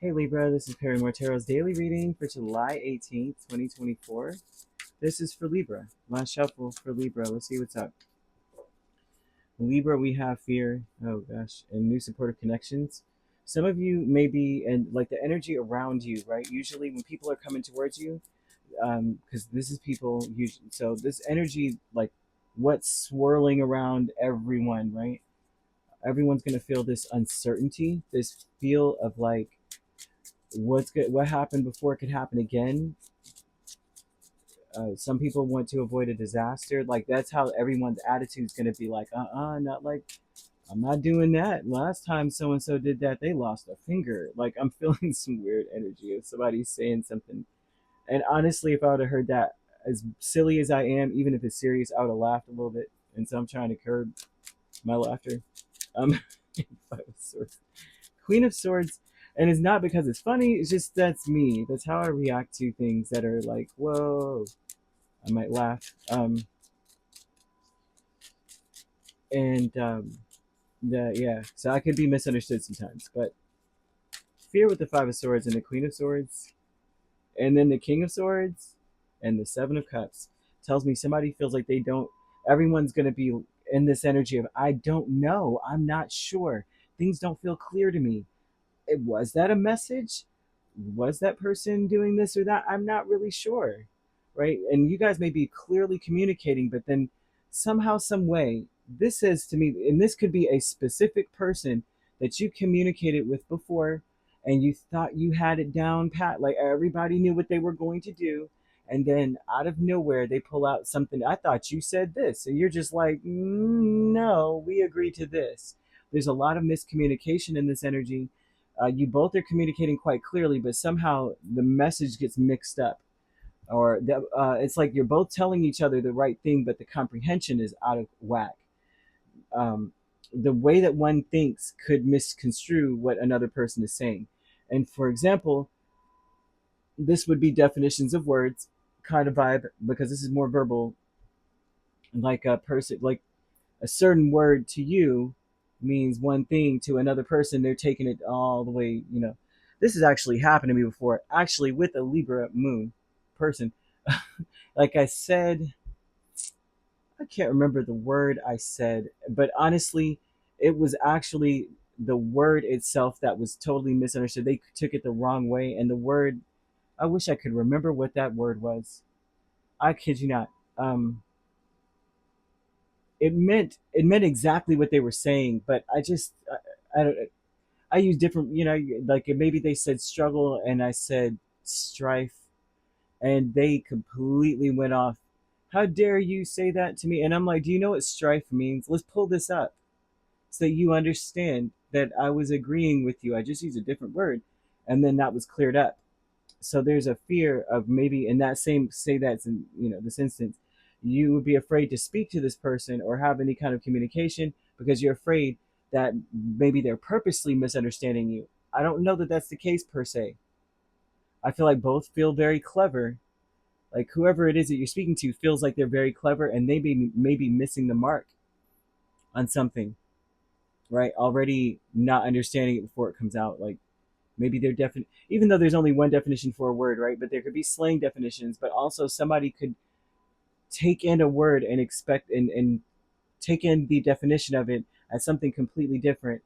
Hey Libra, this is Perrymore Tarot's daily reading for July 18th, 2024. This is for Libra. Last shuffle for Libra. Let's see what's up. Libra, we have fear, oh gosh, and new supportive connections. Some of you may be, and like the energy around you, right? Usually when people are coming towards you, because this is people usually, so this energy, like what's swirling around everyone, right? Everyone's going to feel this uncertainty, this feel of like, what happened before it could happen again. Some people want to avoid a disaster. Like that's how everyone's attitude is going to be. Like, not like, I'm not doing that. Last time so and so did that, they lost a finger. Like I'm feeling some weird energy of somebody saying something. And honestly, if I would have heard that, as silly as I am, even if it's serious, I would have laughed a little bit. And so I'm trying to curb my laughter. Um, Five of Swords. Queen of Swords, and it's not because it's funny, it's just that's me. That's how I react to things that are like, whoa, I might laugh. Yeah, so I could be misunderstood sometimes. But fear with the Five of Swords and the Queen of Swords, and then the King of Swords and the Seven of Cups tells me somebody feels like they don't, everyone's going to be in this energy of, I don't know, I'm not sure. Things don't feel clear to me. Was that a message? Was that person doing this or that? I'm not really sure, right? And you guys may be clearly communicating, but then somehow, some way, this says to me, and this could be a specific person that you communicated with before, and you thought you had it down pat, like everybody knew what they were going to do, and then out of nowhere they pull out something. I thought you said this, and you're just like, no, we agreed to this. There's a lot of miscommunication in this energy. You both are communicating quite clearly, but somehow the message gets mixed up, or it's like you're both telling each other the right thing, but the comprehension is out of whack. Um, the way that one thinks could misconstrue what another person is saying. And for example, this would be definitions of words kind of vibe, because this is more verbal. Like a person, like a certain word to you means one thing to another person, they're taking it all the way. This has actually happened to me before, actually with a Libra moon person. Like I said, I can't remember the word I said, but honestly, it was actually the word itself that was totally misunderstood. They took it the wrong way, and the word, I wish I could remember what that word was. I kid you not. It meant exactly what they were saying, but I don't, I use different, like maybe they said struggle and I said strife, and they completely went off. How dare you say that to me? And I'm like, do you know what strife means? Let's pull this up so that you understand that I was agreeing with you. I just used a different word, and then that was cleared up. So there's a fear of maybe in that same, say that's in this instance, you would be afraid to speak to this person or have any kind of communication because you're afraid that maybe they're purposely misunderstanding you. I don't know that that's the case per se. I feel like both feel very clever. Like whoever it is that you're speaking to feels like they're very clever, and they may be missing the mark on something, right? Already not understanding it before it comes out. Like maybe they're definite, even though there's only one definition for a word, right? But there could be slang definitions, but also somebody could take in a word and expect and take in the definition of it as something completely different,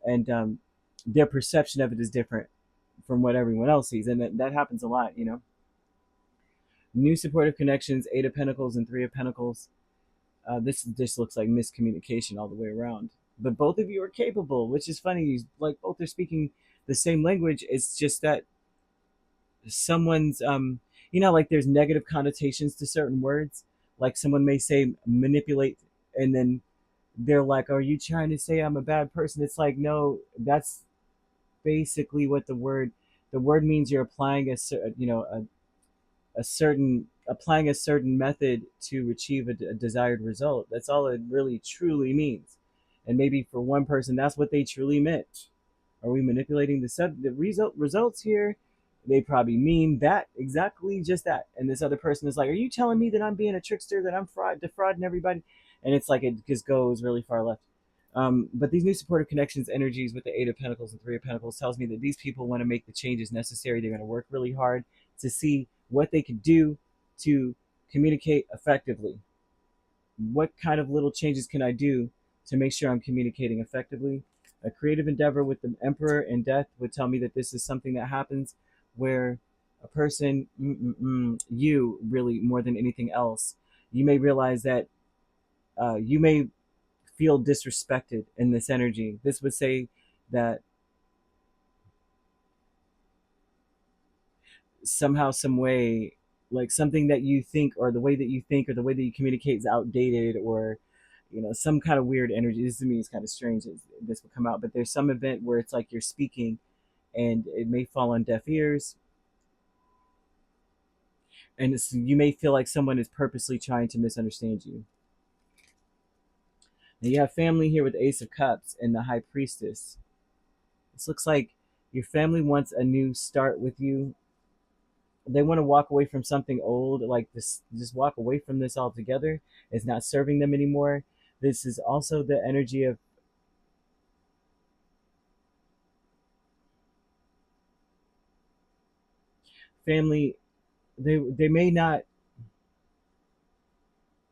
and their perception of it is different from what everyone else sees, and that happens a lot. New supportive connections, Eight of Pentacles and Three of Pentacles. This just looks like miscommunication all the way around. But both of you are capable, which is funny. Like both are speaking the same language. It's just that someone's like there's negative connotations to certain words. Like someone may say manipulate, and then they're like, are you trying to say I'm a bad person? It's like, no, that's basically what the word means. You're applying a certain applying a certain method to achieve a desired result. That's all it really truly means. And maybe for one person that's what they truly meant. Are we manipulating the results here? They probably mean that, exactly just that. And this other person is like, are you telling me that I'm being a trickster, that I'm defrauding everybody? And it's like it just goes really far left. But these new supportive connections, energies with the Eight of Pentacles and Three of Pentacles tells me that these people want to make the changes necessary. They're going to work really hard to see what they could do to communicate effectively. What kind of little changes can I do to make sure I'm communicating effectively? A creative endeavor with the Emperor and Death would tell me that this is something that happens where a person, you really more than anything else, you may realize that you may feel disrespected in this energy. This would say that somehow, some way, like something that you think, or the way that you think, or the way that you communicate is outdated, or some kind of weird energy. This to me is kind of strange. This will come out, but there's some event where it's like you're speaking, and it may fall on deaf ears, and you may feel like someone is purposely trying to misunderstand you. Now you have family here with the Ace of Cups and the High Priestess. This looks like your family wants a new start with you. They want to walk away from something old, like this, just walk away from this altogether. It's not serving them anymore. This is also the energy of family. They may not,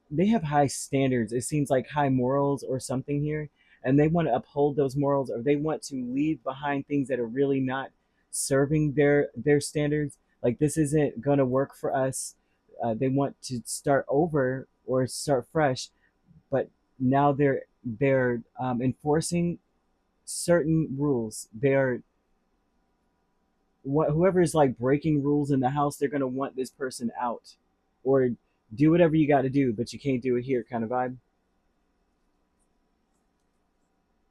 they have high standards. It seems like high morals or something here, and they want to uphold those morals, or they want to leave behind things that are really not serving their standards. Like this isn't going to work for us. They want to start over or start fresh, but now they're enforcing certain rules. They're whoever is like breaking rules in the house, they're going to want this person out, or do whatever you got to do, but you can't do it here kind of vibe.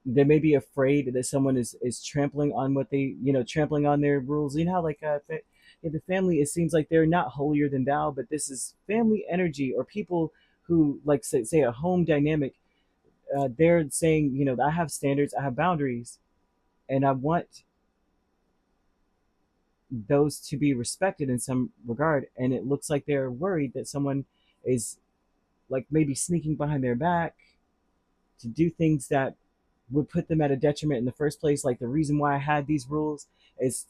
They may be afraid that someone is trampling on what they, trampling on their rules. You know how like the family, it seems like they're not holier than thou, but this is family energy, or people who like say a home dynamic. They're saying, I have standards, I have boundaries, and I want those to be respected in some regard. And it looks like they're worried that someone is like maybe sneaking behind their back to do things that would put them at a detriment in the first place. Like the reason why I had these rules is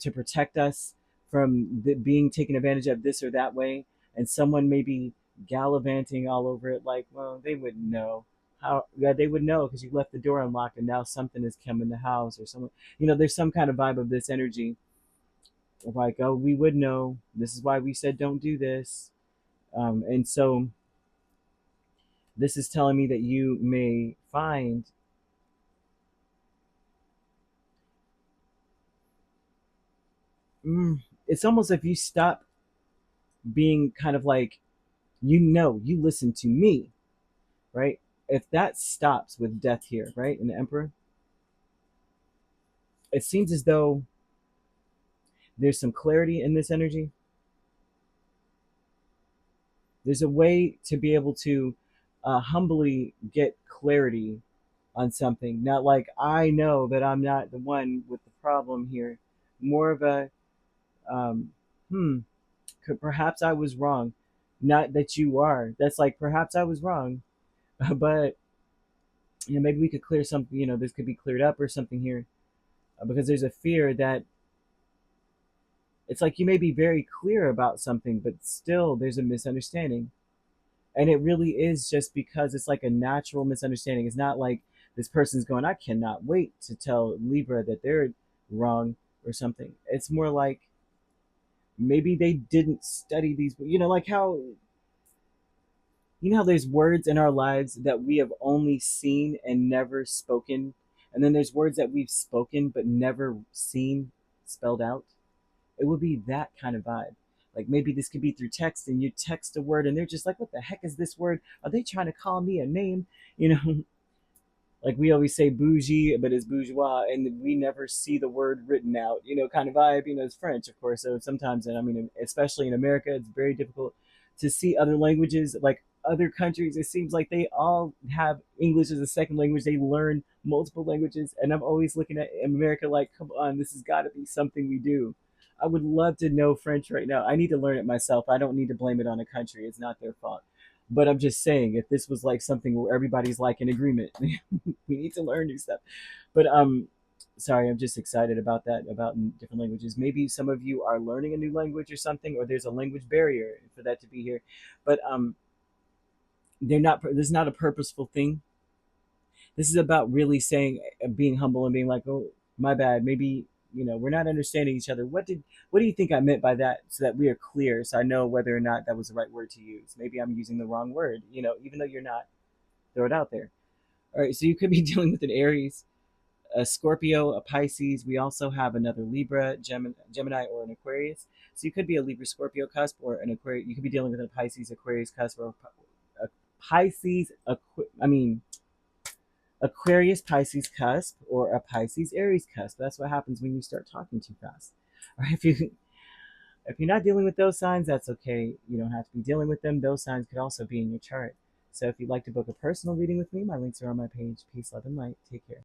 to protect us from being taken advantage of this or that way. And someone may be gallivanting all over it, like, well, they wouldn't know. How? Yeah, they would know because you left the door unlocked and now something has come in the house, or someone, there's some kind of vibe of this energy of like, oh, we would know. This is why we said don't do this. And so this is telling me that you may find it's almost if you stop being kind of like, you listen to me, right? If that stops with Death here, right, and the Emperor, it seems as though there's some clarity in this energy. There's a way to be able to humbly get clarity on something. Not like, I know that I'm not the one with the problem here. More of a, um, hmm, perhaps I was wrong. Not that you are. That's like, perhaps I was wrong, but maybe we could clear something. This could be cleared up or something here, because there's a fear that it's like you may be very clear about something, but still there's a misunderstanding. And it really is just because it's like a natural misunderstanding. It's not like this person's going, I cannot wait to tell Libra that they're wrong or something. It's more like maybe they didn't study these, like how, there's words in our lives that we have only seen and never spoken, and then there's words that we've spoken but never seen spelled out. It would be that kind of vibe. Like maybe this could be through text, and you text a word and they're just like, what the heck is this word? Are they trying to call me a name? Like we always say bougie, but it's bourgeois, and we never see the word written out, kind of vibe. It's French, of course. So sometimes, and I mean, especially in America, it's very difficult to see other languages. Like other countries, it seems like they all have English as a second language. They learn multiple languages. And I'm always looking at America like, come on, this has got to be something we do. I would love to know French right now. I need to learn it myself. I don't need to blame it on a country. It's not their fault. But I'm just saying, if this was like something where everybody's like in agreement, we need to learn new stuff. But sorry, I'm just excited about that, about different languages. Maybe some of you are learning a new language or something, or there's a language barrier for that to be here. But they're not. This is not a purposeful thing. This is about really saying, being humble and being like, oh, my bad. Maybe we're not understanding each other. What do you think I meant by that? So that we are clear, so I know whether or not that was the right word to use. Maybe I'm using the wrong word. Even though you're not, throw it out there. All right. So you could be dealing with an Aries, a Scorpio, a Pisces. We also have another Libra, Gemini, or an Aquarius. So you could be a Libra Scorpio cusp, or an Aquarius. You could be dealing with a Pisces Aquarius cusp, or a Pisces. I mean, Aquarius Pisces cusp, or a Pisces Aries cusp. That's what happens when you start talking too fast. All right, if you're not dealing with those signs, that's okay. You don't have to be dealing with them. Those signs could also be in your chart. So if you'd like to book a personal reading with me, my links are on my page. Peace, love, and light. Take care.